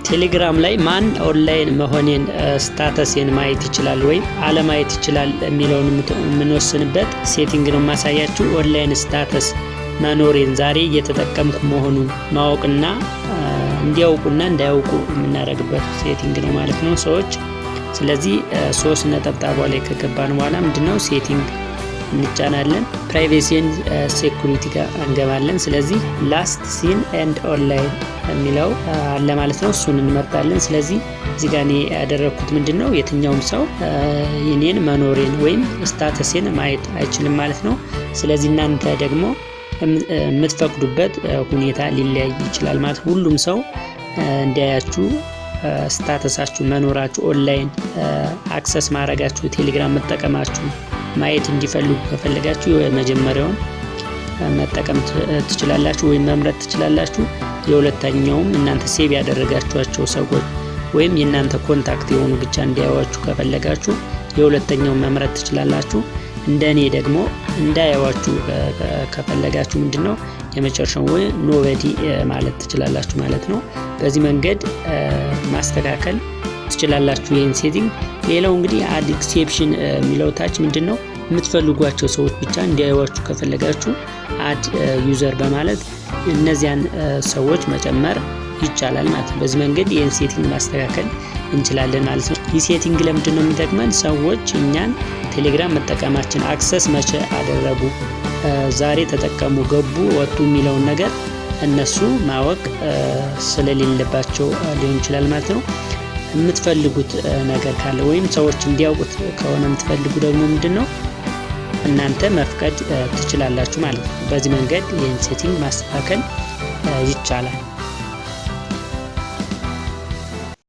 ቴሌግራም ላይ ማን ኦንላይን መሆኔን ስታተሴን ማየት ይችላል ወይም አለማየት ይችላል የሚለውን የምንወስንበት ሴቲንግ ነው ማሳያችሁ። ኦንላይን ስታተስ መኖሬን ዛሬ እየተጠቀምኩ መሆኑን ማወቅና እንዲያውቁና እንዳያውቁ የምናደርግበት ሴቲንግ ነው ማለት ነው ሰዎች። ስለዚህ 3 ነጠብጣቧ ላይ ከገባን በኋላ ምንድነው ሴቲንግ እንጫናለን። ፕራይቬሲ ኤንድ ሴኩሪቲ ጋር እንገባለን። ስለዚህ ላስት ሲን ኤንድ ኦንላይን የሚለው አለ ማለት ነው። እሱን እንመርጣለን። ስለዚህ እዚህ ጋር እኔ ያደረኩት ምንድነው የትኛውም ሰው የኔን መኖሬን ወይም ስታተሴን ማየት አይችልም ማለት ነው። ስለዚህ እናንተ ደግሞ የምትፈቅዱበት ሁኔታ ሊለያይ ይችላል ማለት ሁሉም ሰው እንዲያያችሁ ስታተሳችሁ መኖራችሁ ኦንላይን አክሰስ ማድረጋችሁ ቴሌግራም መጠቀማችሁ ማየት እንዲፈልጉ ከፈለጋችሁ የመጀመሪያውን መጠቀም ትችላላችሁ ወይም መምረጥ ትችላላችሁ። የሁለተኛውም እናንተ ሴቭ ያደረጋችኋቸው ሰዎች ወይም የእናንተ ኮንታክት የሆኑ ብቻ እንዲያዩዋችሁ ከፈለጋችሁ የሁለተኛውን መምረጥ ትችላላችሁ። እንደኔ ደግሞ እንዳያዩዋችሁ ከፈለጋችሁ ምንድነው የመጨረሻው ወይ ኖበዲ ማለት ትችላላችሁ ማለት ነው። በዚህ መንገድ ማስተካከል ትችላላችሁ ይሄን ሴቲንግ። ሌላው እንግዲህ አድ ኤክሴፕሽን የሚለው ታች ምንድነው የምትፈልጓቸው ሰዎች ብቻ እንዲያዩዋችሁ ከፈለጋችሁ አድ ዩዘር በማለት እነዚያን ሰዎች መጨመር ይቻላል ማለት ነው። በዚህ መንገድ ይሄን ሴቲንግ ማስተካከል እንችላለን ማለት ነው። ይህ ሴቲንግ ለምንድነው የሚጠቅመን? ሰዎች እኛን ቴሌግራም መጠቀማችን አክሰስ መቼ አደረጉ፣ ዛሬ ተጠቀሙ፣ ገቡ፣ ወጡ የሚለውን ነገር እነሱ ማወቅ ስለሌለባቸው ሊሆን ይችላል ማለት ነው። የምትፈልጉት ነገር ካለ ወይም ሰዎች እንዲያውቁት ከሆነ የምትፈልጉ ደግሞ ምንድነው እናንተ መፍቀድ ትችላላችሁ ማለት ነው። በዚህ መንገድ ይህን ሴቲንግ ማስተካከል ይቻላል።